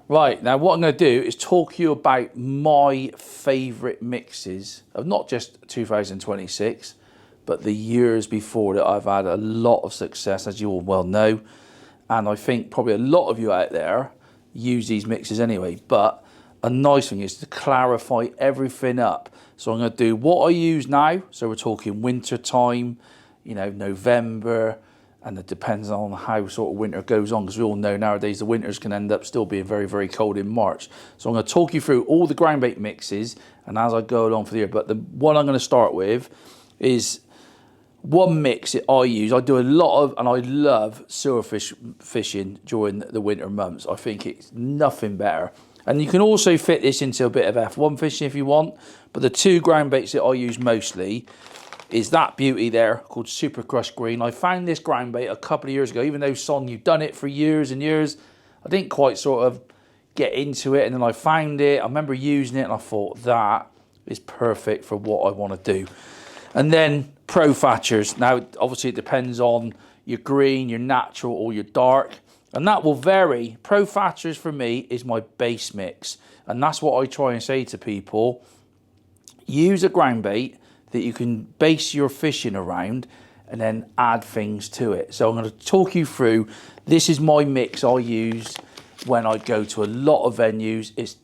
Right, now what I'm going to do is talk you about my favourite mixes of not just 2026, but the years before that. I've had a lot of success, as you all well know. And I think probably a lot of you out there use these mixes anyway. But a nice thing is to clarify everything up. So I'm going to do what I use now. So we're talking winter time, you know, November. And it depends on how sort of winter goes on, because we all know nowadays the winters can end up still being very, very cold in March. So I'm going to talk you through all the groundbait mixes, and as I go along for the year. But the one I'm going to start with is one mix that I use. I do a lot of, and I love silverfish fishing during the winter months. I think it's nothing better. And you can also fit this into a bit of F1 fishing if you want. But the two groundbaits that I use mostly is that beauty there called Super Crush Green. I found this groundbait a couple of years ago. Even though, Son, you've done it for years and years, I didn't quite sort of get into it. And then I found it. I remember using it and I thought that is perfect for what I want to do. And then Pro Thatchers. Now, obviously, it depends on your green, your natural, or your dark. And that will vary. Pro Thatchers for me is my base mix. And that's what I try and say to people. Use a groundbait that you can base your fishing around and then add things to it. So I'm going to talk you through, this is my mix I use when I go to a lot of venues. It's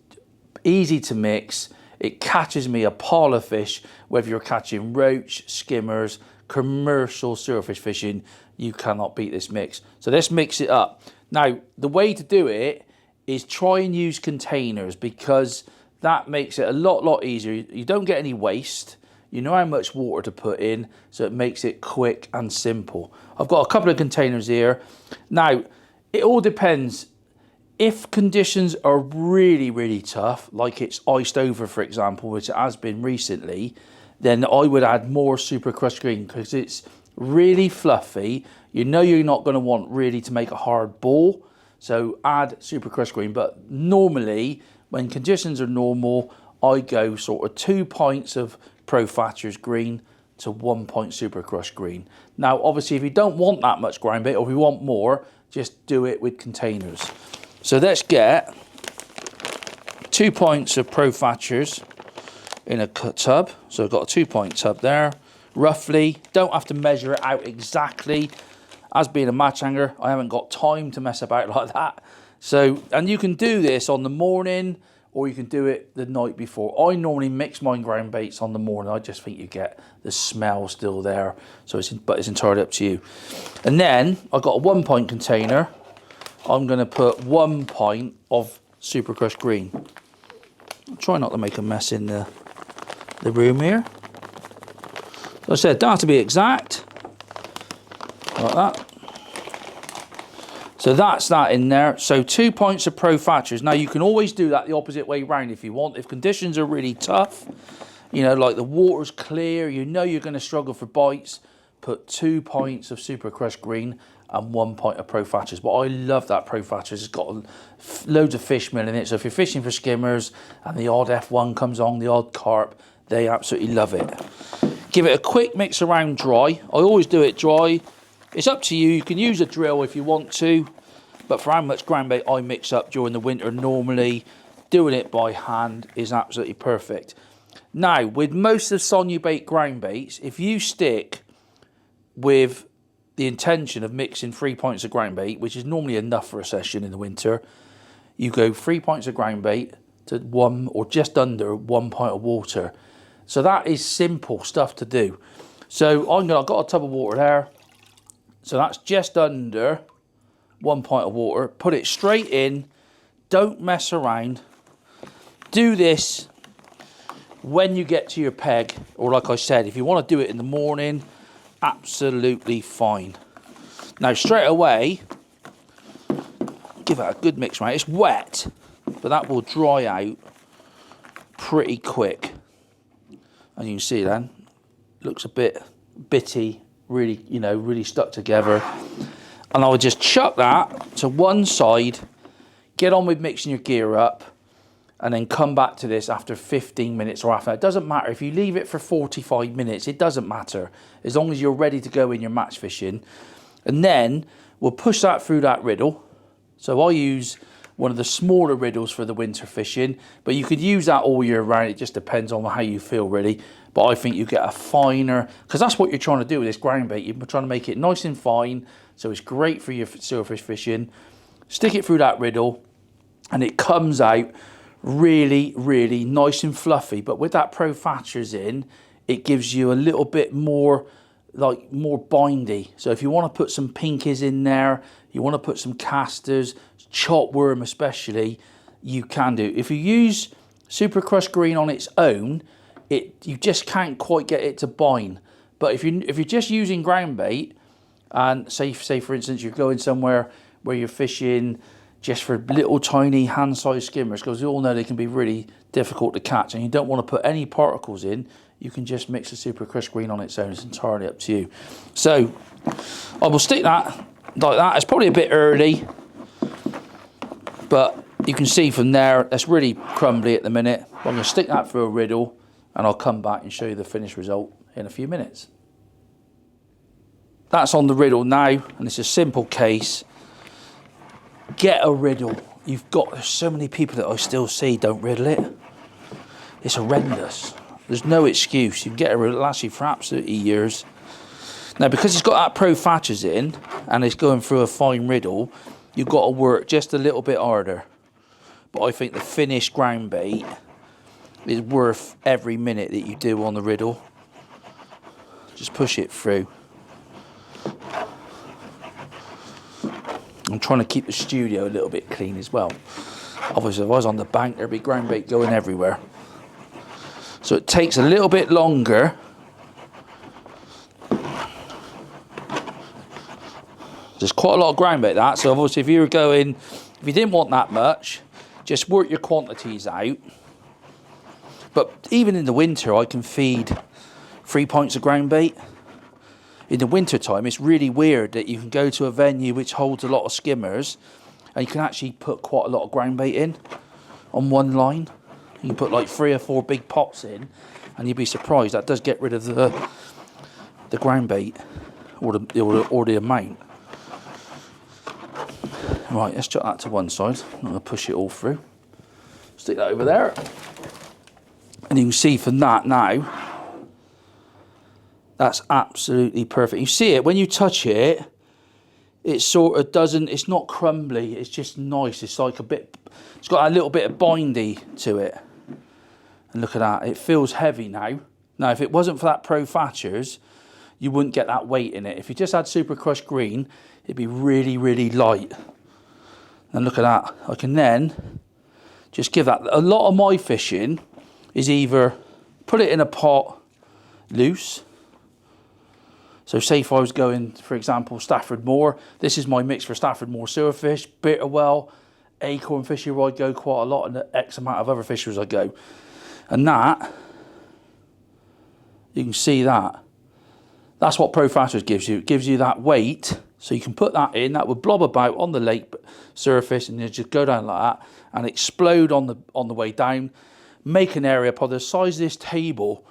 easy to mix. It catches me a pile of fish, whether you're catching roach, skimmers, commercial silverfish fishing, you cannot beat this mix. So let's mix it up. Now, the way to do it is try and use containers, because that makes it a lot easier. You don't get any waste. You know how much water to put in, so it makes it quick and simple. I've got a couple of containers here. Now, it all depends. If conditions are really tough, like it's iced over, for example, which it has been recently, then I would add more Super Crush Green, because it's really fluffy. You know you're not going to want really to make a hard ball, so add Super Crush Green. But normally, when conditions are normal, I go sort of 2 pints of Pro Thatchers Green to 1 pint Super Crush Green. Now, obviously, if you don't want that much groundbait, or if you want more, just do it with containers. So let's get 2 pints of Pro Thatchers in a tub. So I've got a 2 pint tub there, roughly. Don't have to measure it out exactly. As being a match angler, I haven't got time to mess about like that. So, and you can do this on the morning, or you can do it the night before. I normally mix my groundbaits on the morning. I just think you get the smell still there. So but it's entirely up to you. And then I've got a 1 pint container. I'm going to put 1 pint of Super Crush Green. I'll try not to make a mess in the room here. As I said, don't have to be exact. Like that. So that's that in there. So 2 pints of Pro Thatchers. Now, you can always do that the opposite way round if you want. If conditions are really tough, you know, like the water's clear, you know you're going to struggle for bites, put 2 pints of Super Crush Green and 1 pint of Pro Thatchers. But I love that Pro Thatchers. It's got loads of fish meal in it. So if you're fishing for skimmers and the odd F1 comes on, the odd carp, they absolutely love it. Give it a quick mix around dry. I always do it dry. It's up to you. You can use a drill if you want to, but for how much groundbait I mix up during the winter, normally doing it by hand is absolutely perfect. Now, with most of Sonubait groundbaits, if you stick with the intention of mixing 3 pints of groundbait, which is normally enough for a session in the winter, you go 3 pints of groundbait to 1 or just under 1 pint of water. So that is simple stuff to do. So I've got a tub of water there. So that's just under 1 pint of water. Put it straight in. Don't mess around. Do this when you get to your peg. Or like I said, if you want to do it in the morning, absolutely fine. Now straight away, give it a good mix around. It's wet, but that will dry out pretty quick. And you can see then, looks a bit bitty. Really, you know, really stuck together. And I would just chuck that to one side, get on with mixing your gear up, and then come back to this after 15 minutes or half an hour. It doesn't matter. If you leave it for 45 minutes, it doesn't matter. As long as you're ready to go in your match fishing. And then we'll push that through that riddle. So I use one of the smaller riddles for the winter fishing, but you could use that all year round. It just depends on how you feel really. But I think you get a finer, because that's what you're trying to do with this ground bait. You're trying to make it nice and fine, so it's great for your silverfish fishing. Stick it through that riddle, and it comes out really, really nice and fluffy. But with that Pro Thatchers in, it gives you a little bit more, like more bindy. So if you want to put some pinkies in there, you want to put some casters, chopped worm especially, you can do. If you use Super Crushed Green on its own, you just can't quite get it to bind. But if you're just using ground bait, and say for instance you're going somewhere where you're fishing just for little tiny hand-sized skimmers, because you all know they can be really difficult to catch, and you don't want to put any particles in, you can just mix the Super Crushed Green on its own. It's entirely up to you. So I will stick that like that. It's probably a bit early, but you can see from there that's really crumbly at the minute. I'm going to stick that through a riddle, and I'll come back and show you the finished result in a few minutes. That's on the riddle now, and it's a simple case. Get a riddle. There's so many people that I still see don't riddle it. It's horrendous. There's no excuse. You can get a riddle, it'll last you for absolutely years. Now, because it's got that Pro Thatchers in, and it's going through a fine riddle, you've got to work just a little bit harder. But I think the finished ground bait is worth every minute that you do on the riddle. Just push it through. I'm trying to keep the studio a little bit clean as well. Obviously, if I was on the bank, there'd be ground bait going everywhere. So it takes a little bit longer. There's quite a lot of ground bait that. So obviously, if you didn't want that much, just work your quantities out. But even in the winter, I can feed 3 pints of ground bait. In the winter time, it's really weird that you can go to a venue which holds a lot of skimmers, and you can actually put quite a lot of ground bait in on one line. You can put like 3 or 4 big pots in, and you'd be surprised. That does get rid of the ground bait or the amount. Right, let's chuck that to one side. I'm going to push it all through. Stick that over there. And you can see from that now, that's absolutely perfect. You see it, when you touch it, it sort of doesn't, it's not crumbly, it's just nice. It's like it's got a little bit of bindy to it. And look at that, it feels heavy now. Now, if it wasn't for that Pro Thatchers, you wouldn't get that weight in it. If you just had Super Crushed Green, it'd be really, really light. And look at that, I can then just give that. A lot of my fishing is either put it in a pot loose. So say if I was going, for example, Stafford Moor, this is my mix for Stafford Moor silverfish, bitterwell, acorn fishery where I go quite a lot, and the X amount of other fisheries I go. And that, you can see that. That's what Pro Thatchers gives you. It gives you that weight, so you can put that in, that would blob about on the lake surface, and you just go down like that, and explode on the way down, make an area probably the size of this table.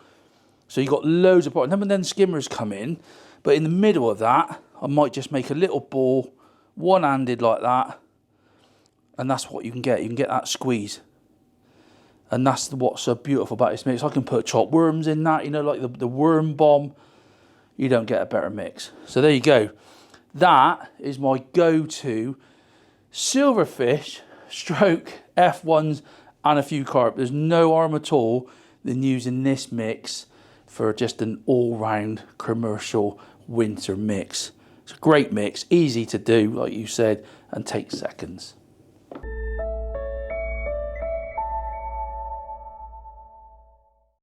So you've got loads of, and then skimmers come in, but in the middle of that, I might just make a little ball, one-handed like that, and that's what you can get. You can get that squeeze. And that's what's so beautiful about this mix. I can put chopped worms in that, you know, like the worm bomb. You don't get a better mix. So there you go. That is my go-to silverfish stroke F1s and a few carp. There's no harm at all than using this mix for just an all-round commercial winter mix. It's a great mix, easy to do, like you said, and takes seconds.